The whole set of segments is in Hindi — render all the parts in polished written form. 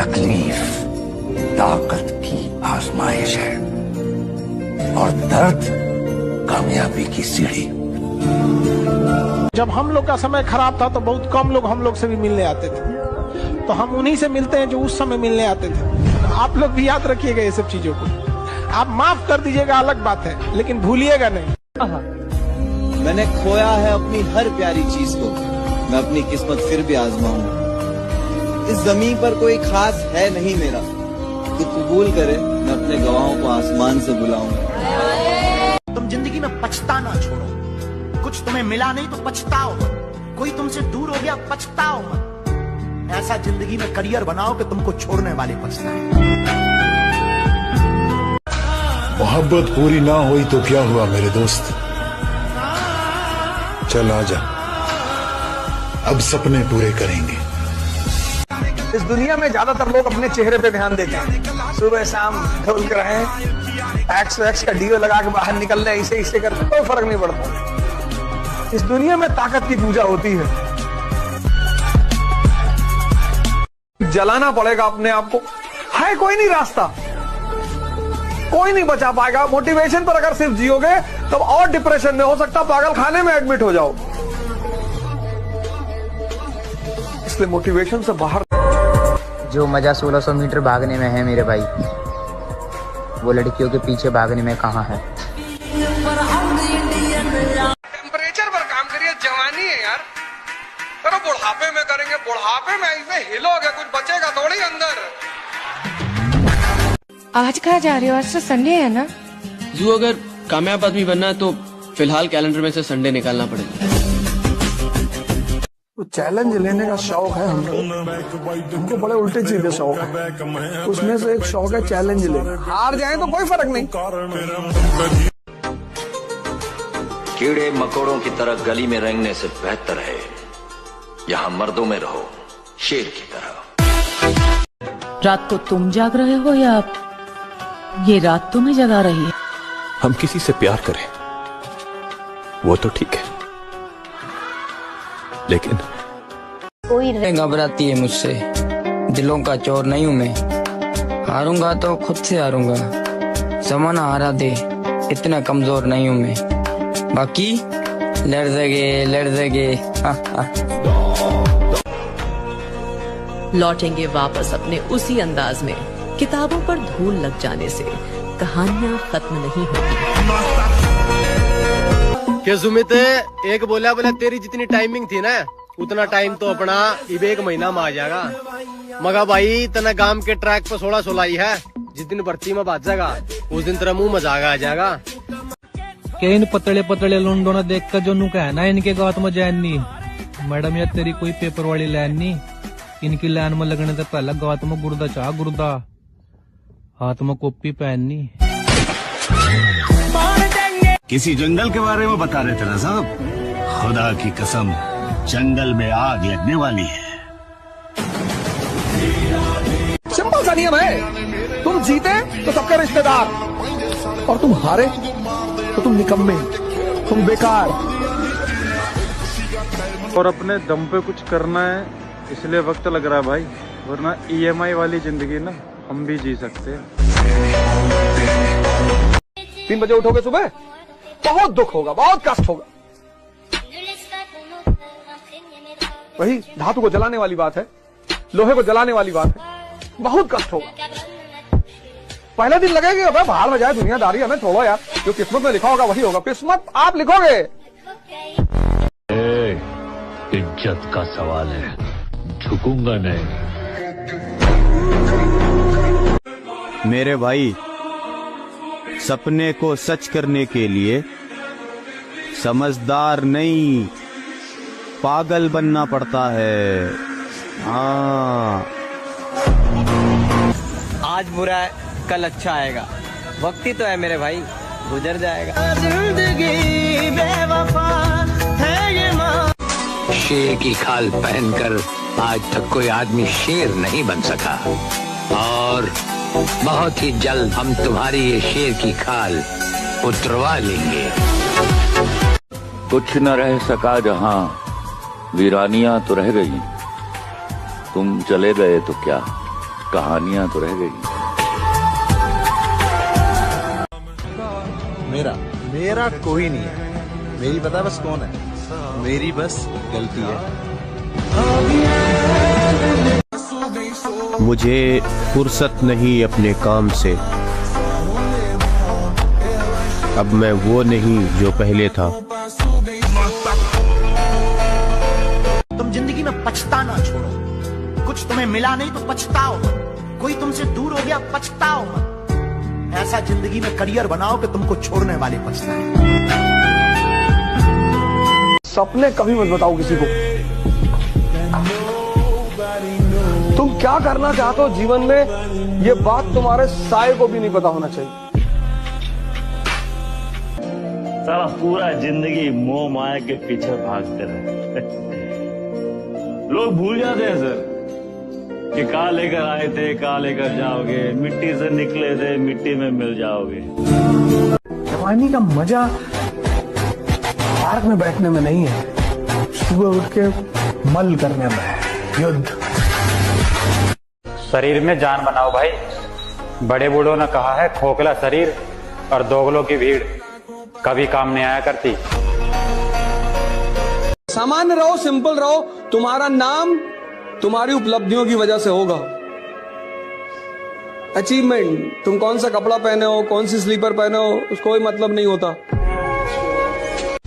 तकलीफ ताकत की आजमाइश है और दर्द कामयाबी की सीढ़ी। जब हम लोग का समय खराब था तो बहुत कम लोग हम लोग से भी मिलने आते थे, तो हम उन्हीं से मिलते हैं जो उस समय मिलने आते थे। आप लोग भी याद रखिएगा ये सब चीजों को। आप माफ कर दीजिएगा अलग बात है, लेकिन भूलिएगा नहीं। मैंने खोया है अपनी हर प्यारी चीज को, मैं अपनी किस्मत फिर भी आजमाऊंगा। इस जमीन पर कोई खास है नहीं मेरा, तो कबूल करे मैं अपने गवाहों को आसमान से बुलाऊंगा। तुम जिंदगी में पछताना छोड़ो, कुछ तुम्हें मिला नहीं तो पछताओ मत, कोई तुमसे दूर हो गया पछताओ मत। ऐसा जिंदगी में करियर बनाओ कि तुमको छोड़ने वाले पछताए। मोहब्बत पूरी ना हुई तो क्या हुआ मेरे दोस्त, चल आजा, अब सपने पूरे करेंगे। इस दुनिया में ज्यादातर लोग अपने चेहरे पे ध्यान देते हैं, सुबह शाम ढोल कर रहे एक्स का डीओ लगा के बाहर निकल रहे, इसे इसे करते, कोई फर्क नहीं पड़ता। इस दुनिया में ताकत की पूजा होती है, जलाना पड़ेगा अपने आप को। है कोई नहीं रास्ता, कोई नहीं बचा पाएगा। मोटिवेशन पर अगर सिर्फ जियोगे तब और डिप्रेशन में, हो सकता पागल खाने में एडमिट हो जाओ। इसलिए मोटिवेशन से बाहर। जो मजा 1600 मीटर भागने में है मेरे भाई, वो लड़कियों के पीछे भागने में कहाँ है। टेम्परेचर पर काम करिए, जवानी है यार। चलो बुढ़ापे में करेंगे, बुढ़ापे में ऐसे हिलोगे कुछ बचेगा थोड़ी अंदर। आज कहाँ जा रहे हो? आज तो संडे है ना। जो अगर कामयाब आदमी बनना है तो फिलहाल कैलेंडर में से संडे निकालना पड़ेगा। तो चैलेंज लेने का शौक है हमको बड़े उल्टे सीधे शौक है। उसमें से एक शौक है चैलेंज लेना। हार जाए तो कोई फर्क नहीं। कीड़े मकोड़ों की तरह गली में रेंगने से बेहतर है यहाँ मर्दों में रहो शेर की तरह। रात को तुम जाग रहे हो या ये रात तुम्हें जगा रही है? हम किसी से प्यार करें वो तो ठीक है, लेकिन कोई घबराती है मुझसे, दिलों का चोर नहीं हूं मैं। हारूंगा तो खुद से हारूंगा, जमाना हारा दे, इतना कमजोर नहीं हूं मैं। बाकी लड़ देंगे। लौटेंगे वापस अपने उसी अंदाज में। किताबों पर धूल लग जाने से कहानियां खत्म नहीं होती। क्या सुमित, एक बोला तेरी जितनी टाइमिंग थी ना उतना टाइम तो अपना एक महीना में आ जाएगा। मगा भाई तना गांव के ट्रैक पर 16 ही है, जिस दिन भर्ती में बात जाएगा उस दिन तेरा मुंह मजाक आ जाएगा। क्या इन पतले पतले लोंडो ना देख कर जो नु कहना इनके गात में जैन नहीं। मैडम यार तेरी कोई पेपर वाली लाइन नहीं, इनकी लाइन में लगने से पहले गात में गुर्दा चाह गुर्दा, हाथ में कॉपी पहननी। किसी जंगल के बारे में बता रहे थे ना साहब, खुदा की कसम जंगल में आग लगने वाली है। सिंपल सा नियम है, तुम जीते तो सबके रिश्तेदार और तुम हारे तो तुम निकम्मे, तुम बेकार। और अपने दम पे कुछ करना है इसलिए वक्त लग रहा है भाई, वरना EMI वाली जिंदगी ना हम भी जी सकते हैं। 3 बजे उठोगे सुबह, बहुत दुख होगा, बहुत कष्ट होगा। वही धातु को जलाने वाली बात है, लोहे को जलाने वाली बात है, बहुत कष्ट होगा। पहले दिन लगेगा भाई बाहर में जाए दुनियादारी, हमें छोड़ो यार, जो किस्मत में लिखा होगा वही होगा। किस्मत आप लिखोगे। इज्जत का सवाल है, झुकूंगा नहीं। मेरे भाई, सपने को सच करने के लिए समझदार नहीं पागल बनना पड़ता है। हाँ, आज बुरा है कल अच्छा आएगा, वक्त ही तो है मेरे भाई, गुजर जाएगा। जिंदगी बेवफा है ये माँ। शेर की खाल पहनकर आज तक कोई आदमी शेर नहीं बन सका, और बहुत ही जल्द हम तुम्हारी ये शेर की खाल उतरवा लेंगे। कुछ न रह सका जहां, वीरानियां तो रह गई। तुम चले गए तो क्या, कहानियां तो रह गई। मेरा कोई नहीं है। मेरी पता बस कौन है? मेरी बस गलती है। मुझे फुर्सत नहीं अपने काम से, अब मैं वो नहीं जो पहले था। तुम जिंदगी में पछताना छोड़ो। कुछ तुम्हें मिला नहीं तो पछताओ मत। कोई तुमसे दूर हो गया, पछताओ मत। ऐसा जिंदगी में करियर बनाओ कि तुमको छोड़ने वाले पछताए। सपने कभी मत बताओ किसी को। तुम क्या करना चाहते हो जीवन में, ये बात तुम्हारे साये को भी नहीं पता होना चाहिए। सारा पूरा जिंदगी मोह माया के पीछे भागते रहे। लोग भूल जाते हैं सर कि कहाँ लेकर आए थे, कहाँ लेकर जाओगे। मिट्टी से निकले थे, मिट्टी में मिल जाओगे। जवानी का मजा पार्क में बैठने में नहीं है, सुबह उठ के मल करने में है। युद्ध। शरीर में जान बनाओ भाई। बड़े बूढ़ों ने कहा है, खोखला शरीर और दोगलों की भीड़ कभी काम नहीं आया करती। सामान्य रहो, सिंपल रहो। तुम्हारा नाम तुम्हारी उपलब्धियों की वजह से होगा। अचीवमेंट, तुम कौन सा कपड़ा पहने हो, कौन सी स्लीपर पहने हो, उसको कोई मतलब नहीं होता।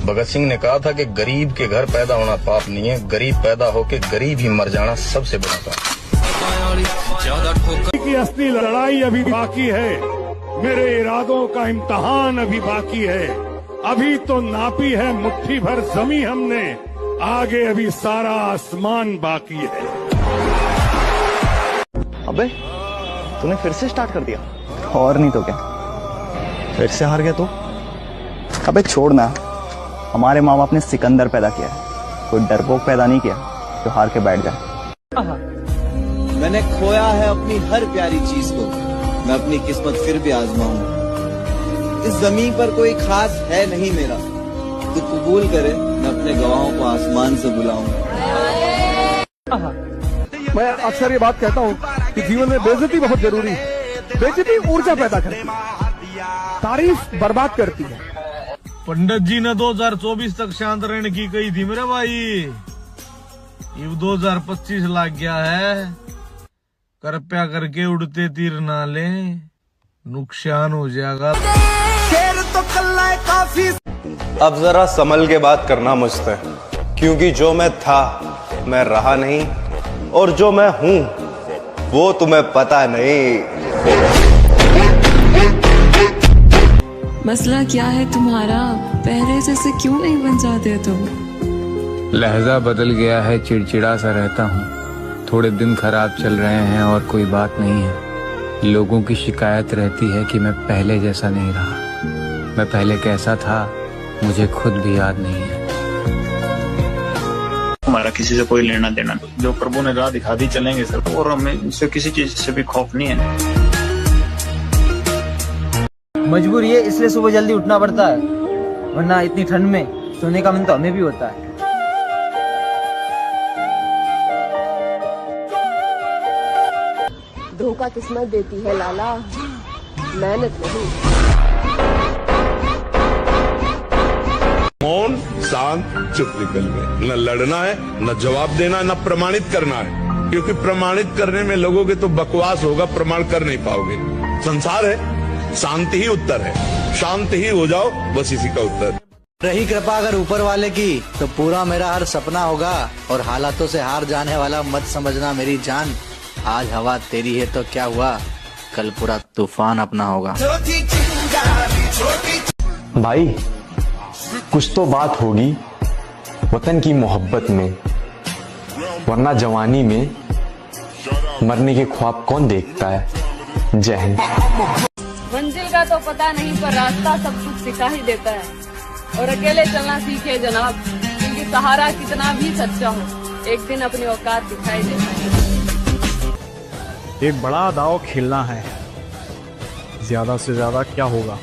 भगत सिंह ने कहा था कि गरीब के घर पैदा होना पाप नहीं है, गरीब पैदा होके गरीब ही मर जाना सबसे बड़ा पाप। की असली लड़ाई अभी बाकी है, मेरे इरादों का इम्तहान अभी बाकी है। अभी तो नापी है मुट्ठी भर जमी हमने, आगे अभी सारा आसमान बाकी है। अबे तूने फिर से स्टार्ट कर दिया। और नहीं तो क्या, फिर से हार गया तू। अबे छोड़ना, हमारे माँ बाप ने सिकंदर पैदा किया है, कोई डरपोक पैदा नहीं किया जो हार के बैठ जाए। मैंने खोया है अपनी हर प्यारी चीज को, मैं अपनी किस्मत फिर भी आजमाऊंगा। इस जमीन पर कोई खास है नहीं मेरा, तू कबूल करे मैं अपने गवाहों को आसमान से बुलाऊंगा। मैं अक्सर ये बात कहता हूँ कि जीवन में बेइज्जती बहुत जरूरी है। बेइज्जती ऊर्जा पैदा करती है, तारीफ बर्बाद करती है। पंडित जी ने 2024 तक शांत रहने की कही थी मेरे भाई, अब 2025 लग गया है। कृपया करके उड़ते तीर ना ले, नुकसान हो जाएगा। तो काफी। अब जरा संभल के बात करना मुझसे, क्योंकि जो मैं था मैं रहा नहीं, और जो मैं हूं वो तुम्हें पता नहीं। मसला क्या है तुम्हारा, पहले जैसे क्यों नहीं बन जाते तुम? लहजा बदल गया है, चिड़चिड़ा सा रहता हूँ। थोड़े दिन खराब चल रहे हैं और कोई बात नहीं है। लोगों की शिकायत रहती है कि मैं पहले जैसा नहीं रहा। मैं पहले कैसा था मुझे खुद भी याद नहीं है। हमारा किसी से कोई लेना देना, जो प्रभु ने राह दिखा दी चलेंगे सर, और हमें उससे किसी चीज से भी खौफ नहीं है। मजबूरी है इसलिए सुबह जल्दी उठना पड़ता है, वरना इतनी ठंड में सोने का मन तो हमें भी होता है। धोखा किस्मत देती है लाला, मेहनत नहीं। मौन, शांत, चुप निकल गए। न लड़ना है, न जवाब देना, न प्रमाणित करना है, क्योंकि प्रमाणित करने में लगोगे तो बकवास होगा, प्रमाण कर नहीं पाओगे। संसार है, शांति ही उत्तर है, शांत ही हो जाओ, बस इसी का उत्तर। रही कृपा अगर ऊपर वाले की तो पूरा मेरा हर सपना होगा, और हालातों से हार जाने वाला मत समझना मेरी जान। आज हवा तेरी है तो क्या हुआ, कल पूरा तूफान अपना होगा। भाई कुछ तो बात होगी वतन की मोहब्बत में, वरना जवानी में मरने के ख्वाब कौन देखता है। जय हिंद। मंजिल का तो पता नहीं पर रास्ता सब कुछ सिखा ही देता है, और अकेले चलना सीखे जनाब, क्योंकि सहारा कितना भी सच्चा हो एक दिन अपनी औकात दिखाई देता है। एक बड़ा दाव खेलना है, ज्यादा से ज्यादा क्या होगा,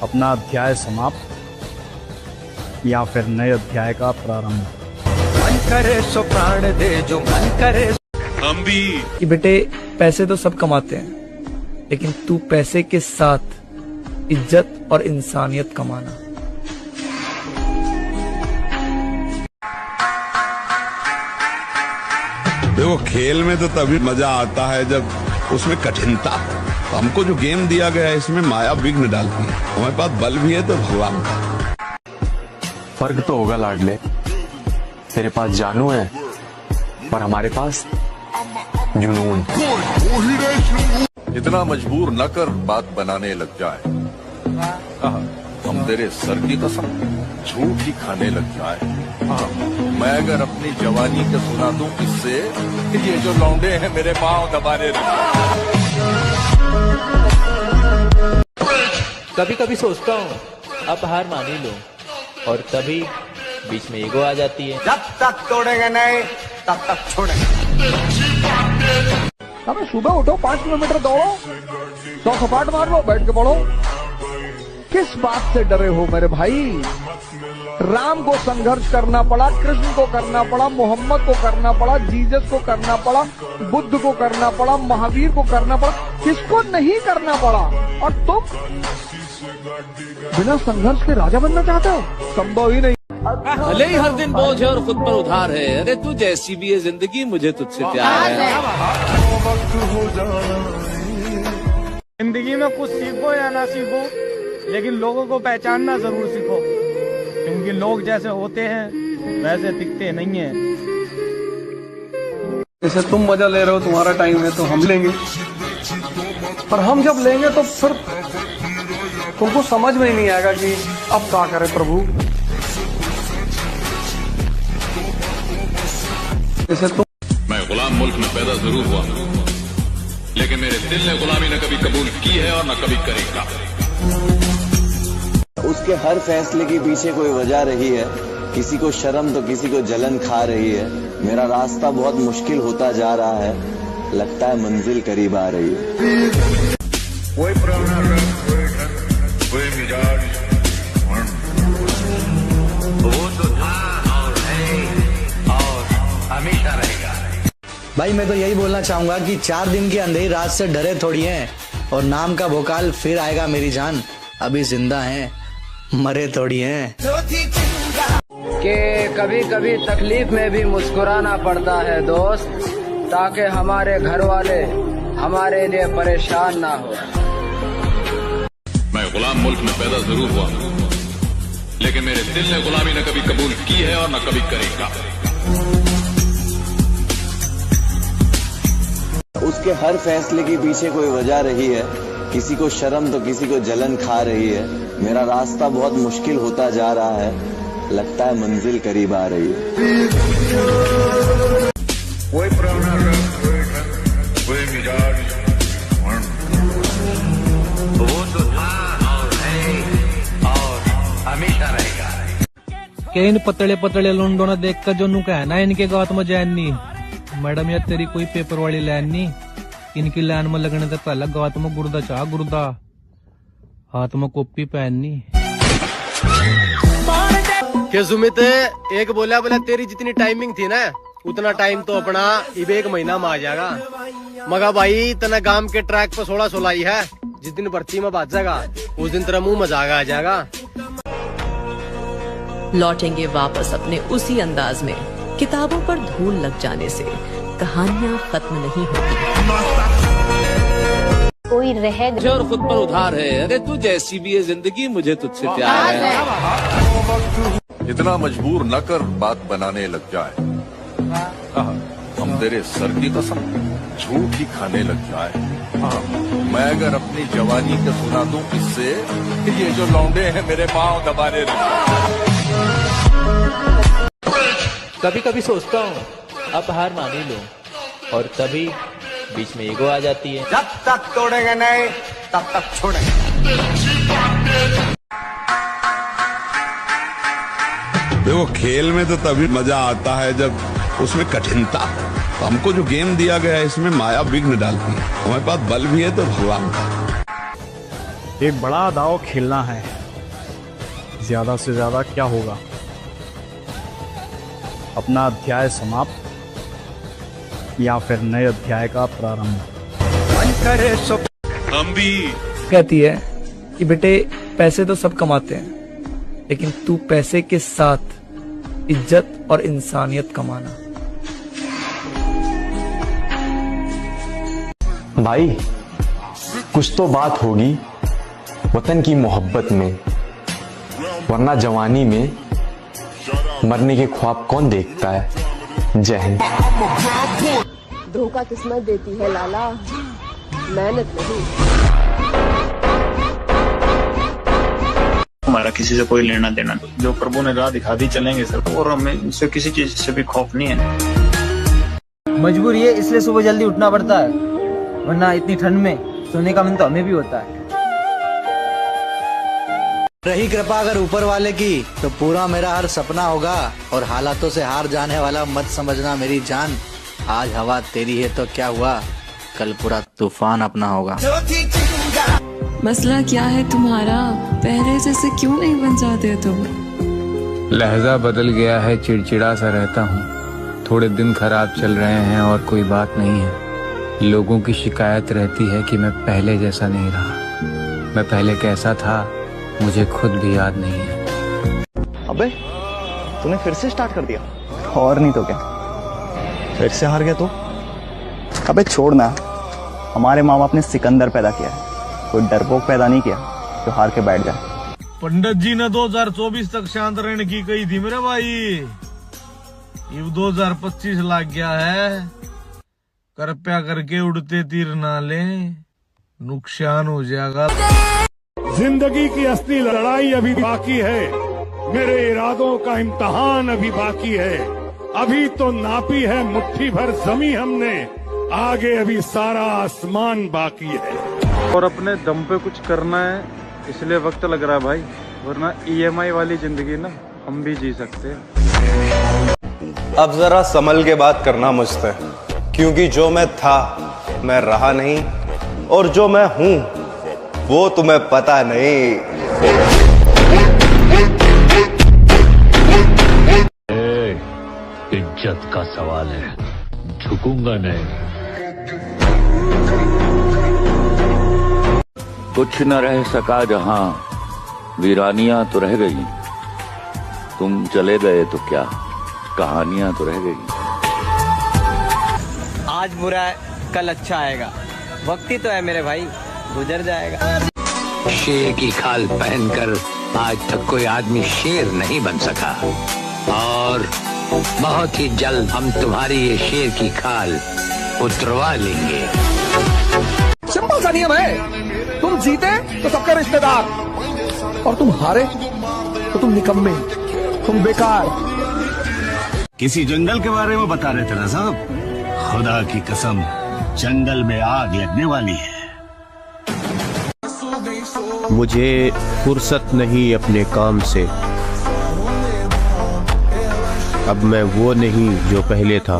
अपना अध्याय समाप्त या फिर नए अध्याय का प्रारंभ। मन करे सो प्राण दे, जो मन करे हम भी। कि बेटे पैसे तो सब कमाते हैं, लेकिन तू पैसे के साथ इज्जत और इंसानियत कमाना। देखो खेल में तो तभी मजा आता है जब उसमें कठिनता हो। तो हमको जो गेम दिया गया है इसमें माया विघ्न डालती है। हमारे पास बल भी है तो भगवान का। फर्क तो होगा लाडले, तेरे पास जानू है पर हमारे पास जुनून। इतना मजबूर न कर बात बनाने लग जाए। हम तेरे सर की कसम झूठ ही खाने लग जाए। मैं अगर अपनी जवानी का सुना दूं किससे, ये जो लौंडे हैं मेरे पांव दबाने लग जाए। कभी कभी सोचता हूँ अब हार मान ही लो, और तभी बीच में ईगो आ जाती है। जब तक तोड़ेंगे नहीं तब तक छोड़ेंगे। हमें सुबह उठो 5 किलोमीटर दौड़ो, 100 सपाट मार लो, बैठ के पढ़ो। किस बात से डरे हो मेरे भाई? राम को संघर्ष करना पड़ा, कृष्ण को करना पड़ा, मोहम्मद को करना पड़ा, जीसस को करना पड़ा, बुद्ध को करना पड़ा, महावीर को करना पड़ा, किसको नहीं करना पड़ा? और तुम बिना संघर्ष के राजा बनना चाहते हो? संभव ही नहीं। भले ही हर दिन बोझ है और खुद पर उधार है, अरे तू जैसी भी है जिंदगी मुझे तुझसे प्यार है। जिंदगी में कुछ सीखो या ना सीखो, लेकिन लोगों को पहचानना जरूर सीखो, क्योंकि लोग जैसे होते हैं वैसे दिखते नहीं हैं। जैसे तुम मजा ले रहे हो, तुम्हारा टाइम है तो हम लेंगे, पर हम जब लेंगे तो फिर तुमको समझ में ही नहीं आएगा कि अब क्या करें प्रभु। जैसे तुम मैं गुलाम मुल्क में पैदा जरूर हुआ, लेकिन मेरे दिल ने गुलामी न कभी कबूल की है और न कभी करेगा। उसके हर फैसले के पीछे कोई वजह रही है, किसी को शर्म तो किसी को जलन खा रही है। मेरा रास्ता बहुत मुश्किल होता जा रहा है, लगता है मंजिल करीब आ रही है। कोई पुराना रंग, कोई मिजाज, वो तो था और है और हमेशा रहेगा। भाई मैं तो यही बोलना चाहूंगा कि 4 दिन की अंधेरी रात से डरे थोड़ी हैं, और नाम का भोकाल फिर आएगा मेरी जान। अभी जिंदा हैं, मरे थोड़ी हैं। कि कभी कभी तकलीफ में भी मुस्कुराना पड़ता है दोस्त, ताकि हमारे घर वाले हमारे लिए परेशान ना हो। मैं गुलाम मुल्क में पैदा जरूर हुआ, लेकिन मेरे दिल ने गुलामी न कभी कबूल की है और न कभी करेगा। उसके हर फैसले के पीछे कोई वजह रही है, किसी को शर्म तो किसी को जलन खा रही है। मेरा रास्ता बहुत मुश्किल होता जा रहा है, लगता है मंजिल करीब आ रही है। कोई पुराना रंग, कोई मिजाज, वो तो था और है और हमेशा रहेगा। के इन पतले पतले लुंडों ने देख कर जो नु कहना इनके गात में जैन नी मैडम यार तेरी कोई पेपर वाली लाइन नहीं, इनकी लाइन में लगने से पहले गात में गुर्दा चाह गुर्दा, हाथ में कॉपी पहननी। के सुमित एक बोला तेरी जितनी टाइमिंग थी ना उतना टाइम तो अपना इब 1 महीना में आ जाएगा, मगर भाई इतना गांव के ट्रैक पर 16 ही है। जिस दिन भर्ती में बाजेगा उस दिन तेरा मुंह मजाक आ जाएगा। लौटेंगे वापस अपने उसी अंदाज में। किताबों पर धूल लग जाने से कहानियां खत्म नहीं होती। कोई रह और खुद पर उधार है, अरे तू जैसी भी है जिंदगी मुझे तुझसे प्यार है। इतना मजबूर न कर बात बनाने लग जाए। हम तेरे सर की कसम झूठ ही खाने लग जाए। मैं अगर अपनी जवानी का सुना दूं किससे, ये जो लौंडे हैं मेरे पांव दबाने लग जाए। कभी कभी सोचता हूँ अब हार मान ही लो, और तभी बीच में ईगो आ जाती है। जब तक तोड़ेंगे नहीं तब तक छोड़ेंगे। देखो खेल में तो तभी मजा आता है जब उसमें कठिनता हो। तो हमको जो गेम दिया गया है इसमें माया विघ्न डालती है। हमारे पास बल भी है तो भगवान का। एक बड़ा दाव खेलना है, ज्यादा से ज्यादा क्या होगा? अपना अध्याय समाप्त या फिर नए अध्याय का प्रारंभ। हम भी कहती है कि बेटे पैसे तो सब कमाते हैं, लेकिन तू पैसे के साथ इज्जत और इंसानियत कमाना। भाई कुछ तो बात होगी वतन की मोहब्बत में, वरना जवानी में मरने के ख्वाब कौन देखता है। जय हिंद। धोखा किस्मत देती है लाला, मेहनत नहीं। हमारा किसी से कोई लेना देना नहीं। जो प्रभु ने राह दिखा दी चलेंगे सर, और हमें उससे किसी चीज से भी खौफ नहीं है। मजबूरी है इसलिए सुबह जल्दी उठना पड़ता है, वरना इतनी ठंड में सोने का मन तो हमें भी होता है। रही कृपा अगर ऊपर वाले की तो पूरा मेरा हर सपना होगा, और हालातों से हार जाने वाला मत समझना मेरी जान। आज हवा तेरी है तो क्या हुआ, कल पूरा तूफान अपना होगा। मसला क्या है तुम्हारा, पहले जैसे क्यों नहीं बन जाते तुम? लहजा बदल गया है, चिड़चिड़ा सा रहता हूँ। थोड़े दिन खराब चल रहे हैं और कोई बात नहीं है। लोगों की शिकायत रहती है कि मैं पहले जैसा नहीं रहा। मैं पहले कैसा था मुझे खुद भी याद नहीं है। अबे तूने फिर से स्टार्ट कर दिया, और नहीं तो क्या, फिर से हार गया तू। अबे छोड़ना, हमारे माँ बाप ने सिकंदर पैदा किया है, कोई डरपोक पैदा नहीं किया जो हार के बैठ जाए। पंडित जी ने 2024 तक शांत रहने की कही थी मेरे भाई, अब 2025 लग गया है। कृपया करके उड़ते तीर ना ले, नुकसान हो जाएगा। जिंदगी की असली लड़ाई अभी बाकी है, मेरे इरादों का इम्तहान अभी बाकी है। अभी तो नापी है मुट्ठी भर जमी हमने, आगे अभी सारा आसमान बाकी है। और अपने दम पे कुछ करना है, इसलिए वक्त लग रहा है भाई, वरना EMI वाली जिंदगी ना हम भी जी सकते हैं। अब जरा संभल के बात करना मुझसे, क्योंकि जो मैं था मैं रहा नहीं, और जो मैं हूं वो तुम्हें पता नहीं। इज्जत का सवाल है, झुकूंगा नहीं। कुछ न रह सका जहां, वीरानियां तो रह गई। तुम चले गए तो क्या, कहानियां तो रह गई। आज बुरा है कल अच्छा आएगा, वक्त ही तो है मेरे भाई, गुजर जाएगा। शेर की खाल पहनकर आज तक कोई आदमी शेर नहीं बन सका, और बहुत ही जल्द हम तुम्हारी ये शेर की खाल उतरवा लेंगे। सिंपल सा नियम है, तुम जीते तो सबके रिश्तेदार, और तुम हारे तो तुम निकम्मे, तुम बेकार। किसी जंगल के बारे में बता रहे थे ना साहब, खुदा की कसम जंगल में आग लगने वाली है। मुझे फुर्सत नहीं अपने काम से, अब मैं वो नहीं जो पहले था।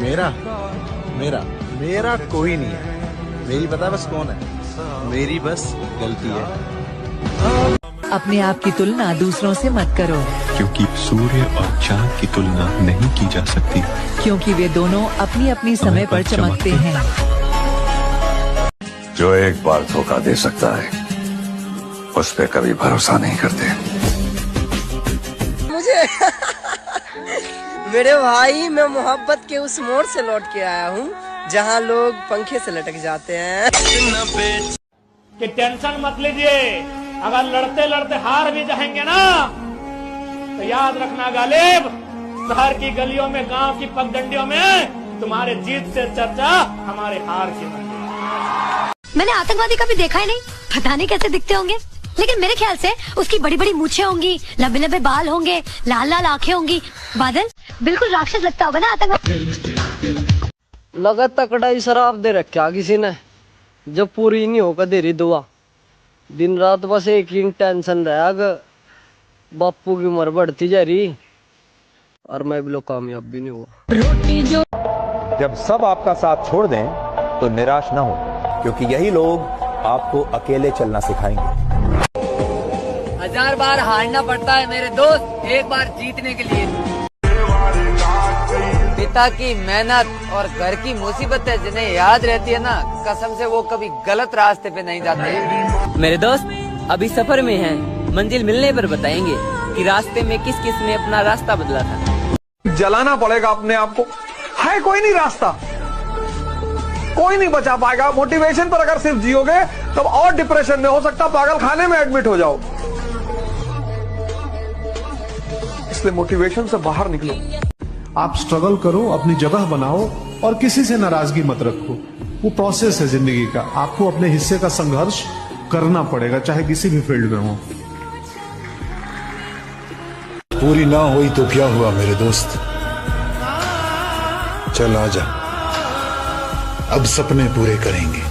मेरा मेरा मेरा कोई नहीं है, मेरी पता बस कौन है, मेरी बस गलती है। अपने आप की तुलना दूसरों से मत करो, क्योंकि सूर्य और चांद की तुलना नहीं की जा सकती, क्योंकि वे दोनों अपनी अपनी समय पर चमकते हैं। जो एक बार धोखा दे सकता है उस पे कभी भरोसा नहीं करते। मुझे मेरे भाई, मैं मोहब्बत के उस मोड़ से लौट के आया हूँ जहाँ लोग पंखे से लटक जाते हैं। कि टेंशन मत लीजिए, अगर लड़ते लड़ते हार भी जाएंगे ना, तो याद रखना गालिब, शहर की गलियों में, गांव की पगडंडियों में तुम्हारे जीत से चर्चा हमारे हार की। मैंने आतंकवादी कभी देखा ही नहीं, पता नहीं कैसे दिखते होंगे, लेकिन मेरे ख्याल से उसकी बड़ी बड़ी मूछें होंगी, लंबे लंबे बाल होंगे, लाल लाल आंखें होंगी। बादल बिल्कुल राक्षस लगता होगा ना आतंकवादी। लगा तकड़ा ही शराब दे रखा किसी ने, जब पूरी नहीं होकर दे रही दुआ। दिन रात बस एक ही टेंशन रहा, बापू की उम्र बढ़ती जा रही और मैं भी लोग कामयाब भी नहीं हुआ। जब सब आपका साथ छोड़ दें तो निराश ना हो, क्योंकि यही लोग आपको अकेले चलना सिखाएंगे। 1000 बार हारना पड़ता है मेरे दोस्त, एक बार जीतने के लिए। पिता की मेहनत और घर की मुसीबतें जिन्हें याद रहती है ना, कसम से वो कभी गलत रास्ते पे नहीं जाते। मेरे दोस्त अभी सफर में हैं, मंजिल मिलने पर बताएंगे कि रास्ते में किस किस ने अपना रास्ता बदला था। जलाना पड़ेगा अपने आप को, है कोई नहीं रास्ता, कोई नहीं बचा पाएगा। मोटिवेशन पर अगर सिर्फ जियोगे तब और डिप्रेशन में, हो सकता पागल खाने में एडमिट हो जाओ। इसलिए मोटिवेशन से बाहर निकलो। आप स्ट्रगल करो, अपनी जगह बनाओ और किसी से नाराजगी मत रखो। वो प्रोसेस है जिंदगी का, आपको अपने हिस्से का संघर्ष करना पड़ेगा, चाहे किसी भी फील्ड में हो। पूरी ना हुई तो क्या हुआ मेरे दोस्त, चल आजा, अब सपने पूरे करेंगे।